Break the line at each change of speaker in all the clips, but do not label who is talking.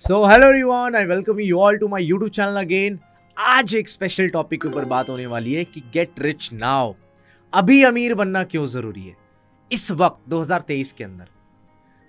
So hello everyone, I welcome you all to my YouTube channel again. आज एक special topic के ऊपर बात होने वाली है कि गेट रिच नाउ, अभी अमीर बनना क्यों जरूरी है इस वक्त 2023 के अंदर।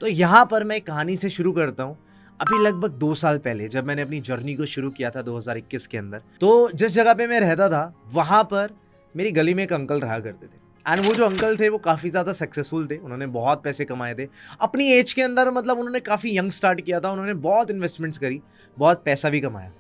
तो यहाँ पर मैं एक कहानी से शुरू करता हूँ। अभी लगभग 2 साल पहले जब मैंने अपनी जर्नी को शुरू किया था 2021 के अंदर, तो जिस जगह पे मैं रहता था वहाँ पर मेरी गली में एक अंकल रहा करते थे। एंड वो जो अंकल थे वो काफ़ी ज़्यादा सक्सेसफुल थे, उन्होंने बहुत पैसे कमाए थे अपनी एज के अंदर। मतलब उन्होंने काफ़ी यंग स्टार्ट किया था, उन्होंने बहुत इन्वेस्टमेंट्स करी, बहुत पैसा भी कमाया।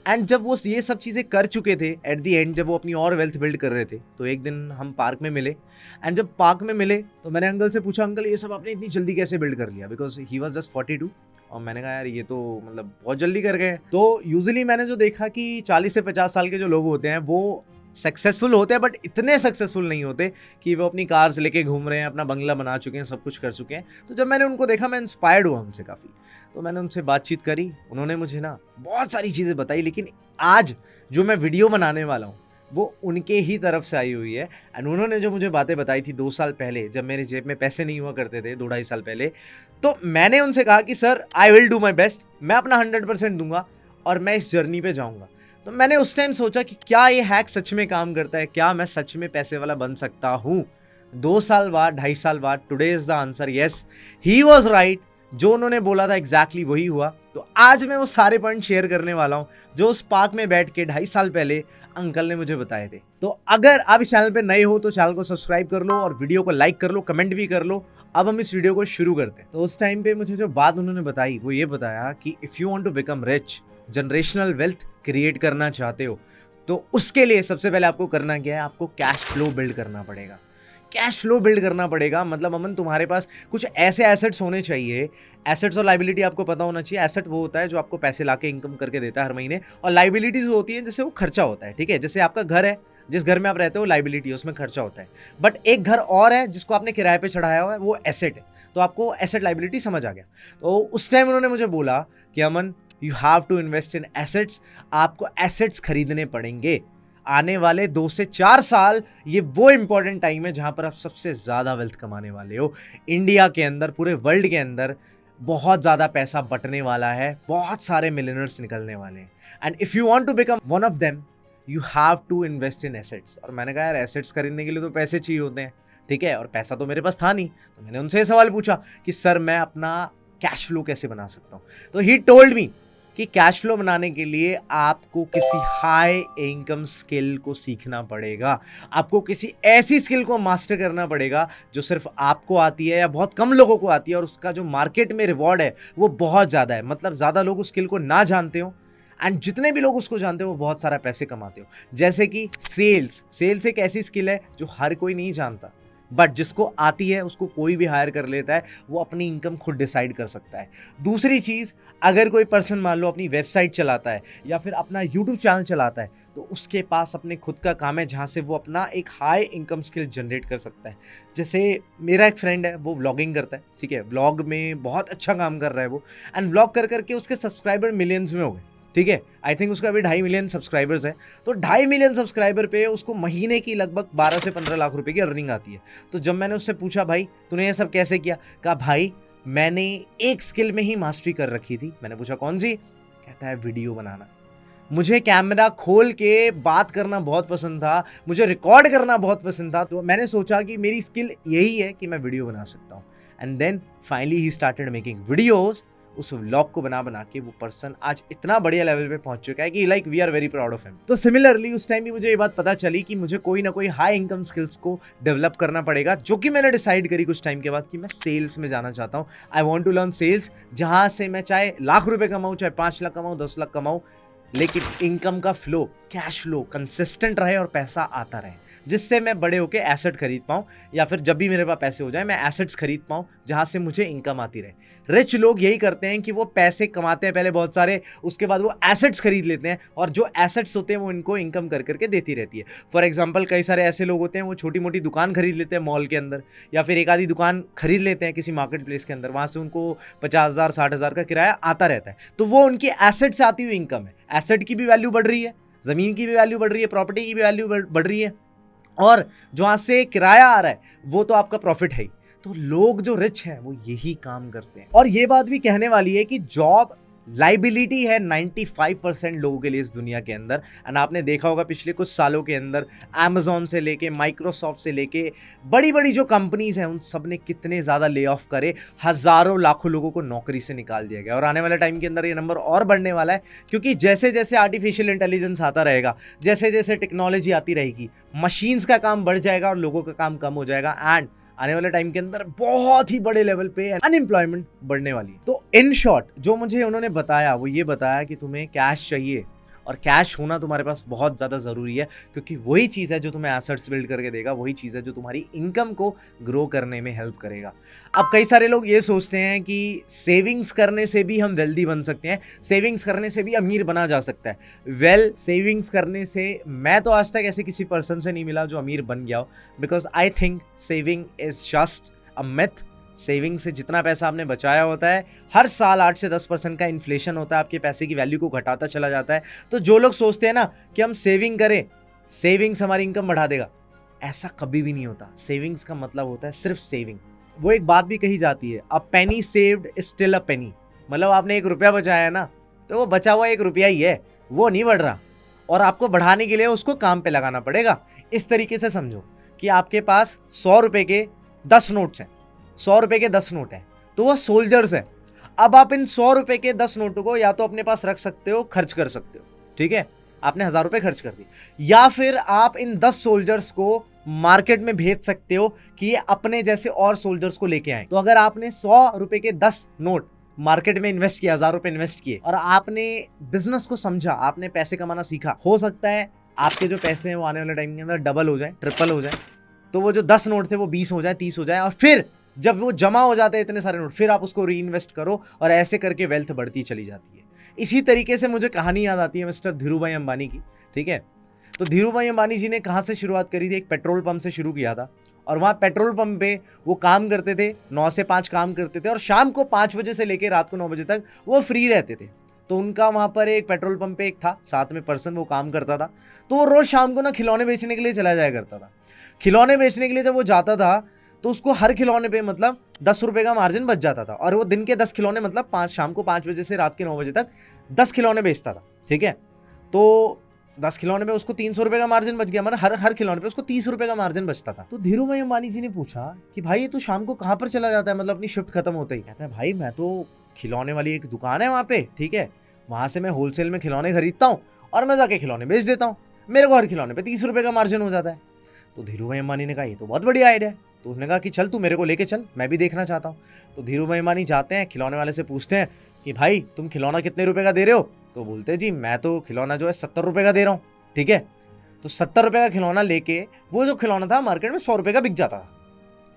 एंड जब वो ये सब चीज़ें कर चुके थे, एट दी एंड जब वो अपनी और वेल्थ बिल्ड कर रहे थे, तो एक दिन हम पार्क में मिले। एंड जब पार्क में मिले तो मैंने अंकल से पूछा, अंकल ये सब आपने इतनी जल्दी कैसे बिल्ड कर लिया? Because he was just 42। और मैंने कहा यार ये तो मतलब बहुत जल्दी कर गए। तो यूजुअली मैंने जो देखा कि 40 से 50 साल के जो लोग होते हैं वो सक्सेसफुल होते हैं, बट इतने सक्सेसफुल नहीं होते कि वो अपनी कार्स लेके घूम रहे हैं, अपना बंगला बना चुके हैं, सब कुछ कर चुके हैं। तो जब मैंने उनको देखा मैं इंस्पायर्ड हुआ उनसे काफ़ी। तो मैंने उनसे बातचीत करी, उन्होंने मुझे ना बहुत सारी चीज़ें बताई। लेकिन आज जो मैं वीडियो बनाने वाला हूँ वो उनके ही तरफ से आई हुई है। एंड उन्होंने जो मुझे बातें बताई थी 2 साल पहले, जब मेरे जेब में पैसे नहीं हुआ करते थे 2-2.5 साल पहले, तो मैंने उनसे कहा कि sir I will do my best, मैं अपना 100% दूंगा और मैं इस जर्नी पे जाऊंगा। तो मैंने उस टाइम सोचा कि क्या ये हैक सच में काम करता है, क्या मैं सच में पैसे वाला बन सकता हूँ। 2 साल बाद, 2.5 साल बाद, today is the answer yes, he was right. जो उन्होंने बोला था एग्जैक्टली वही हुआ। तो आज मैं वो सारे पॉइंट शेयर करने वाला हूँ जो उस पार्क में बैठ के 2.5 साल पहले अंकल ने मुझे बताए थे। तो अगर आप इस चैनल पे नए हो तो चैनल को सब्सक्राइब कर लो और वीडियो को लाइक कर लो, कमेंट भी कर लो। अब हम इस वीडियो को शुरू करते हैं। तो उस टाइम पे मुझे जो बात उन्होंने बताई वो ये बताया कि if you want to become rich, generational wealth create करना चाहते हो, तो उसके लिए सबसे पहले आपको करना क्या है, आपको कैश फ्लो बिल्ड करना पड़ेगा। कैश फ्लो बिल्ड करना पड़ेगा मतलब अमन तुम्हारे पास कुछ ऐसे एसेट्स होने चाहिए। एसेट्स और लाइबिलिटी आपको पता होना चाहिए। एसेट वो होता है जो आपको पैसे लाके इनकम करके देता है हर महीने, और लाइबिलिटीज होती है जैसे वो खर्चा होता है। ठीक है, जैसे आपका घर है, जिस घर में आप रहते हो लाइबिलिटी है, उसमें खर्चा होता है। बट एक घर और है जिसको आपने किराए पे चढ़ाया हुआ है, वो एसेट है। तो आपको एसेट लाइबिलिटी समझ आ गया। तो उस टाइम उन्होंने मुझे बोला कि Aman you have to invest in assets, आपको एसेट्स खरीदने पड़ेंगे। आने वाले 2 से 4 साल ये वो इंपॉर्टेंट टाइम है जहां पर आप सबसे ज़्यादा वेल्थ कमाने वाले हो। इंडिया के अंदर, पूरे वर्ल्ड के अंदर बहुत ज़्यादा पैसा बटने वाला है, बहुत सारे मिलियनर्स निकलने वाले हैं। And if you want to become one of them you have to invest in assets. और मैंने कहा यार एसेट्स खरीदने के लिए तो पैसे चाहिए होते हैं, ठीक है, और पैसा तो मेरे पास था नहीं। तो मैंने उनसे सवाल पूछा कि सर मैं अपना कैश फ्लो कैसे बना सकता हूँ। तो ही टोल्ड मी कि कैश फ्लो बनाने के लिए आपको किसी हाई इनकम स्किल को सीखना पड़ेगा। आपको किसी ऐसी स्किल को मास्टर करना पड़ेगा जो सिर्फ आपको आती है या बहुत कम लोगों को आती है, और उसका जो मार्केट में रिवॉर्ड है वो बहुत ज़्यादा है। मतलब ज़्यादा लोग उस स्किल को ना जानते हो, एंड जितने भी लोग उसको जानते हो वो बहुत सारा पैसे कमाते हो। जैसे कि सेल्स एक ऐसी स्किल है जो हर कोई नहीं जानता, बट जिसको आती है उसको कोई भी हायर कर लेता है, वो अपनी इनकम खुद डिसाइड कर सकता है। दूसरी चीज़, अगर कोई पर्सन मान लो अपनी वेबसाइट चलाता है या फिर अपना यूट्यूब चैनल चलाता है, तो उसके पास अपने खुद का काम है जहाँ से वो अपना एक हाई इनकम स्किल जनरेट कर सकता है। जैसे मेरा एक फ्रेंड है, वो व्लॉगिंग करता है, ठीक है, व्लॉग में बहुत अच्छा काम कर रहा है वो, एंड व्लॉग कर करके उसके सब्सक्राइबर मिलियंस में हो गए। ठीक है, आई थिंक उसका अभी 2.5 मिलियन सब्सक्राइबर्स है। तो 2.5 मिलियन सब्सक्राइबर पे उसको महीने की लगभग 12 से 15 लाख रुपए की अर्निंग आती है। तो जब मैंने उससे पूछा भाई तूने ये सब कैसे किया, कहा भाई मैंने एक स्किल में ही मास्टरी कर रखी थी। मैंने पूछा कौन सी? कहता है वीडियो बनाना। मुझे कैमरा खोल के बात करना बहुत पसंद था, मुझे रिकॉर्ड करना बहुत पसंद था। तो मैंने सोचा कि मेरी स्किल यही है कि मैं वीडियो बना सकता हूँ। And then finally he started making videos. उस व्लॉग को बना बना के वो पर्सन आज इतना बढ़िया लेवल पे पहुंच चुका है कि like we are very proud of him. तो सिमिलरली उस टाइम भी मुझे ये बात पता चली कि मुझे कोई ना कोई हाई इनकम स्किल्स को डेवलप करना पड़ेगा, जो कि मैंने डिसाइड करी कुछ टाइम के बाद कि मैं सेल्स में जाना चाहता हूँ। I want to learn sales, जहाँ से मैं चाहे लाख रुपए कमाऊँ, चाहे 5 लाख कमाऊँ, 10 लाख कमाऊँ, लेकिन इनकम का फ्लो, कैश फ्लो कंसिस्टेंट रहे और पैसा आता रहे, जिससे मैं बड़े होके एसेट खरीद पाऊँ, या फिर जब भी मेरे पास पैसे हो जाए मैं एसेट्स खरीद पाऊँ जहाँ से मुझे इनकम आती रहे। रिच लोग यही करते हैं कि वो पैसे कमाते हैं पहले बहुत सारे, उसके बाद वो एसेट्स खरीद लेते हैं, और जो एसेट्स होते हैं वो इनको इनकम कर करके देती रहती है। फॉर एग्जाम्पल कई सारे ऐसे लोग होते हैं वो छोटी मोटी दुकान खरीद लेते हैं मॉल के अंदर, या फिर एक आधी दुकान खरीद लेते हैं किसी मार्केट प्लेस के अंदर, वहाँ से उनको 50,000 60,000 का किराया आता रहता है। तो वो उनकी एसेट से आती हुई इनकम है। एसेट की भी वैल्यू बढ़ रही है, ज़मीन की भी वैल्यू बढ़ रही है, प्रॉपर्टी की भी वैल्यू बढ़ रही है, और जो वहाँ से किराया आ रहा है वो तो आपका प्रॉफिट है ही। तो लोग जो रिच हैं वो यही काम करते हैं। और ये बात भी कहने वाली है कि जॉब लाइबिलिटी है 95% लोगों के लिए इस दुनिया के अंदर। एंड आपने देखा होगा पिछले कुछ सालों के अंदर अमेजोन से लेके माइक्रोसॉफ्ट से लेके बड़ी बड़ी जो कंपनीज हैं उन सब ने कितने ज़्यादा ले ऑफ करे, हज़ारों लाखों लोगों को नौकरी से निकाल दिया गया। और आने वाले टाइम के अंदर ये नंबर और बढ़ने वाला है, क्योंकि जैसे जैसे आर्टिफिशियल इंटेलिजेंस आता रहेगा, जैसे जैसे टेक्नोलॉजी आती रहेगी, मशीन्स का काम बढ़ जाएगा और लोगों का काम कम हो जाएगा। एंड आने वाले टाइम के अंदर बहुत ही बड़े लेवल पे अनएम्प्लॉयमेंट बढ़ने वाली है। तो इन शॉर्ट जो मुझे उन्होंने बताया वो ये बताया कि तुम्हें कैश चाहिए, और कैश होना तुम्हारे पास बहुत ज़्यादा ज़रूरी है, क्योंकि वही चीज़ है जो तुम्हें एसेट्स बिल्ड करके देगा, वही चीज़ है जो तुम्हारी इनकम को ग्रो करने में हेल्प करेगा। अब कई सारे लोग ये सोचते हैं कि सेविंग्स करने से भी हम वेल्दी बन सकते हैं, सेविंग्स करने से भी अमीर बना जा सकता है। सेविंग्स करने से मैं तो आज तक ऐसे किसी पर्सन से नहीं मिला जो अमीर बन गया हो, because I think saving is just a myth. Saving से जितना पैसा आपने बचाया होता है, हर साल 8 से 10% का इन्फ्लेशन होता है, आपके पैसे की वैल्यू को घटाता चला जाता है। तो जो लोग सोचते हैं ना कि हम सेविंग करें, सेविंग्स हमारी इनकम बढ़ा देगा, ऐसा कभी भी नहीं होता। सेविंग्स का मतलब होता है सिर्फ सेविंग। वो एक बात भी कही जाती है, अ पेनी सेव्ड इज स्टिल अ पेनी। मतलब आपने 1 रुपया बचाया है ना, तो वो बचा हुआ 1 रुपया ही है, वो नहीं बढ़ रहा, और आपको बढ़ाने के लिए उसको काम पे लगाना पड़ेगा। इस तरीके से समझो कि आपके पास 100 रुपए के 10 नोट्स हैं, 100 रुपए के 10 नोट हैं, तो वो सोल्जर्स है। अब आप इन 100 रुपए के 10 नोटों को या तो अपने पास रख सकते हो, खर्च कर सकते हो, ठीक है, आपने 1000 रुपए खर्च कर दिए, या फिर आप इन 10 सोल्जर्स को मार्केट में भेज सकते हो कि ये अपने जैसे और सोल्जर्स को लेके आए। तो अगर आपने 100 रुपए के 10 नोट मार्केट में इन्वेस्ट किया, 1000 रुपए इन्वेस्ट किए, और आपने बिजनेस को समझा, आपने पैसे कमाना सीखा, हो सकता है आपके जो पैसे हैं वो आने वाले टाइम के अंदर डबल हो जाए, ट्रिपल हो जाए। तो वो जो 10 नोट थे वो 20 हो जाए, 30 हो जाए, और फिर जब वो जमा हो जाते हैं इतने सारे नोट, फिर आप उसको री इन्वेस्ट करो, और ऐसे करके वेल्थ बढ़ती चली जाती है। इसी तरीके से मुझे कहानी याद आती है मिस्टर धीरूभाई अंबानी की, ठीक है। तो धीरूभाई अंबानी जी ने कहाँ से शुरुआत करी थी? एक पेट्रोल पंप से शुरू किया था, और वहाँ पेट्रोल पंप पे वो काम करते थे, 9 से 5 काम करते थे, और शाम को 5 बजे से लेकर रात को 9 बजे तक वो फ्री रहते थे। तो उनका वहाँ पर एक पेट्रोल पंप पे एक था, साथ में पर्सन वो काम करता था। तो वो रोज़ शाम को ना खिलौने बेचने के लिए चला जाया करता था। खिलौने बेचने के लिए जब वो जाता था तो उसको हर खिलौने पे मतलब 10 रुपए का मार्जिन बच जाता था, और वो दिन के 10 खिलौने मतलब शाम को 5 बजे से रात के 9 बजे तक 10 खिलौने बेचता था, ठीक है। तो 10 खिलौने पे उसको 300 रुपए का मार्जिन बच गया, मतलब हर खिलौने पे उसको 30 रुपए का मार्जिन बचता था। तो धीरूभाई अंबानी जी ने पूछा कि भाई ये तू शाम को कहाँ पर चला जाता है, मतलब अपनी शिफ्ट खत्म होते ही? कहता है भाई मैं तो खिलौने वाली एक दुकान है वहाँ पे, ठीक है, वहाँ से मैं होलसेल में खिलौने खरीदता हूँ और मैं जाके खिलौने बेच देता हूँ, मेरे को हर खिलौने पे 30 रुपए का मार्जिन हो जाता है। तो धीरूभाई अंबानी ने कहा ये तो बहुत बढ़िया आइडिया है। तो उसने कहा कि चल तू मेरे को लेके चल, मैं भी देखना चाहता हूँ। तो धीरूभाई अंबानी जाते हैं, खिलौने वाले से पूछते हैं कि भाई तुम खिलौना कितने रुपए का दे रहे हो? तो बोलते हैं जी मैं तो खिलौना जो है 70 रुपए का दे रहा हूँ, ठीक है। तो 70 रुपए का खिलौना लेके वो जो खिलौना था मार्केट में 100 रुपए का बिक जाता था।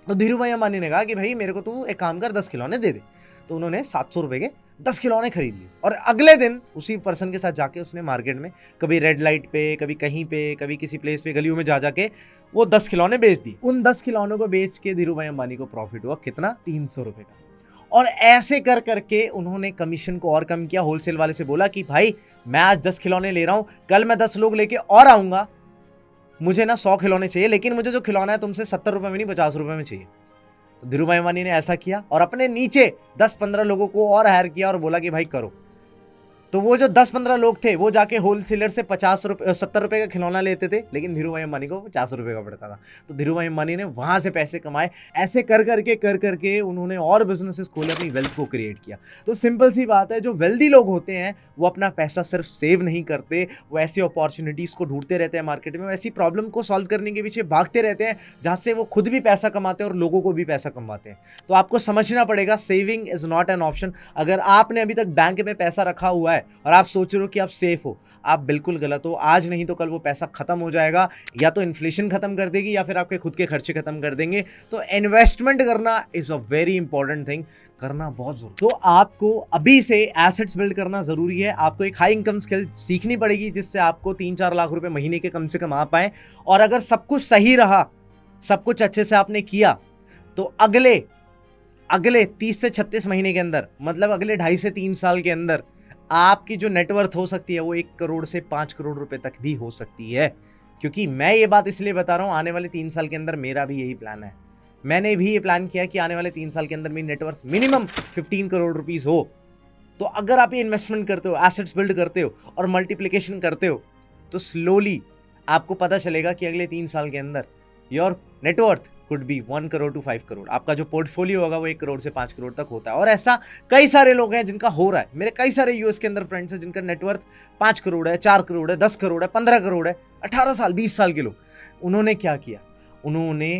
तो धीरूभाई अंबानी ने कहा कि भाई मेरे को तू एक काम कर, 10 खिलौने दे दे। तो उन्होंने 700 रुपए के 10 खिलौने खरीद लिए, और अगले दिन उसी पर्सन के साथ जाके उसने मार्केट में कभी रेड लाइट पे, कभी कहीं पे, कभी किसी प्लेस पे, गलियों में जा जाके वो 10 खिलौने बेच दिए। उन 10 खिलौनों को बेच के धीरूभाई अंबानी को प्रॉफिट हुआ कितना? 300 रुपए का। और ऐसे कर करके उन्होंने कमीशन को और कम किया। होलसेल वाले से बोला कि भाई मैं आज 10 खिलौने ले रहा हूँ, कल मैं 10 लोग लेके और आऊंगा, मुझे ना 100 खिलौने चाहिए, लेकिन मुझे जो खिलौना है तुमसे 70 रुपए में नहीं 50 रुपए में चाहिए। तो धीरूभाई अंबानी ने ऐसा किया और अपने नीचे 10-15 लोगों को और हायर किया और बोला कि भाई करो। तो वो जो 10-15 लोग थे वो जाके होलसेलर से 70 रुपए का खिलौना लेते थे, लेकिन धीरूभाई अंबानी को 50 रुपए का पड़ता था। तो धीरूभाई अंबानी ने वहां से पैसे कमाए। ऐसे कर करके उन्होंने और बिजनेसेस खोले, अपनी वेल्थ को क्रिएट किया। तो सिंपल सी बात है, जो वेल्दी लोग होते हैं वो अपना पैसा सिर्फ सेव नहीं करते, वो ऐसी अपॉर्चुनिटीज को ढूंढते रहते हैं मार्केट में, ऐसी प्रॉब्लम को सॉल्व करने के पीछे भागते रहते हैं जहां से वो खुद भी पैसा कमाते हैं और लोगों को भी पैसा कमाते हैं। तो आपको समझना पड़ेगा, saving is not an option. अगर आपने अभी तक बैंक में पैसा रखा हुआ है और आप सोच रहे हो कि आप सेफ हो, आप बिल्कुल गलत हो। आज नहीं तो कल वो पैसा खत्म हो जाएगा, या तो इन्फ्लेशन खत्म कर देगी या फिर आपके खुद के खर्चे खत्म कर देंगे। तो इन्वेस्टमेंट करना is a very important thing, करना बहुत जरूरी। तो आपको अभी से एसेट्स बिल्ड करना जरूरी है। आपको एक हाई इनकम स्किल सीखनी पड़ेगी जिससे आपको 3-4 लाख रुपए महीने के कम से कम आ पाए। और अगर सब कुछ सही रहा, सब कुछ अच्छे से आपने किया, तो अगले 30 से 36 महीने के अंदर, मतलब अगले 2.5 से 3 साल के अंदर आपकी जो नेटवर्थ हो सकती है वो 1 करोड़ से 5 करोड़ रुपए तक भी हो सकती है। क्योंकि मैं ये बात इसलिए बता रहा हूँ, आने वाले 3 साल के अंदर मेरा भी यही प्लान है। मैंने भी ये प्लान किया कि आने वाले 3 साल के अंदर मेरी नेटवर्थ मिनिमम 15 करोड़ रुपीस हो। तो अगर आप ये इन्वेस्टमेंट करते हो, एसेट्स बिल्ड करते हो और मल्टीप्लिकेशन करते हो, तो स्लोली आपको पता चलेगा कि अगले 3 साल के अंदर your net worth could be 1 crore to 5 crore. आपका जो पोर्टफोलियो होगा वो 1 करोड़ से 5 करोड़ तक होता है। और ऐसा कई सारे लोग हैं जिनका हो रहा है। मेरे कई सारे यूएस के अंदर फ्रेंड्स हैं जिनका नेटवर्थ 5 करोड़ है, 4 करोड़ है, 10 करोड़ है, 15 करोड़ है। 18 साल 20 साल के लोग, उन्होंने क्या किया? उन्होंने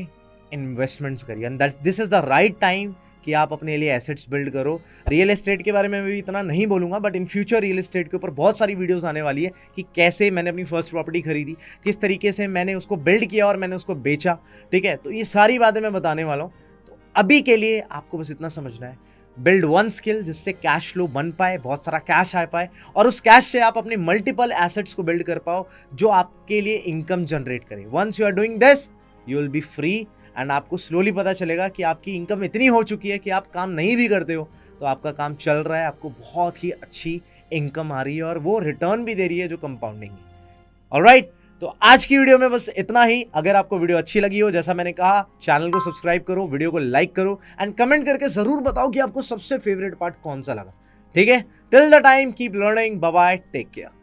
इन्वेस्टमेंट्स करी। And this is the right time कि आप अपने लिए एसेट्स बिल्ड करो। रियल एस्टेट के बारे में मैं भी इतना नहीं बोलूँगा, but in future real estate के ऊपर बहुत सारी वीडियोस आने वाली है कि कैसे मैंने अपनी फर्स्ट प्रॉपर्टी खरीदी, किस तरीके से मैंने उसको बिल्ड किया और मैंने उसको बेचा। ठीक है, तो ये सारी बातें मैं बताने वाला हूँ। तो अभी के लिए आपको बस इतना समझना है, बिल्ड वन स्किल जिससे कैश फ्लो बन पाए, बहुत सारा कैश आ पाए, और उस कैश से आप अपने मल्टीपल एसेट्स को बिल्ड कर पाओ जो आपके लिए इनकम जनरेट करें। Once you are doing this, you will be free and आपको स्लोली पता चलेगा कि आपकी इनकम इतनी हो चुकी है कि आप काम नहीं भी करते हो तो आपका काम चल रहा है, आपको बहुत ही अच्छी इनकम आ रही है और वो रिटर्न भी दे रही है जो कंपाउंडिंग है। ऑलराइट, तो आज की वीडियो में बस इतना ही। अगर आपको वीडियो अच्छी लगी हो, जैसा मैंने कहा, चैनल को सब्सक्राइब करो, वीडियो को लाइक करो एंड कमेंट करके जरूर बताओ कि आपको सबसे फेवरेट पार्ट कौन सा लगा। ठीक है, till the time keep learning, bye bye, take care.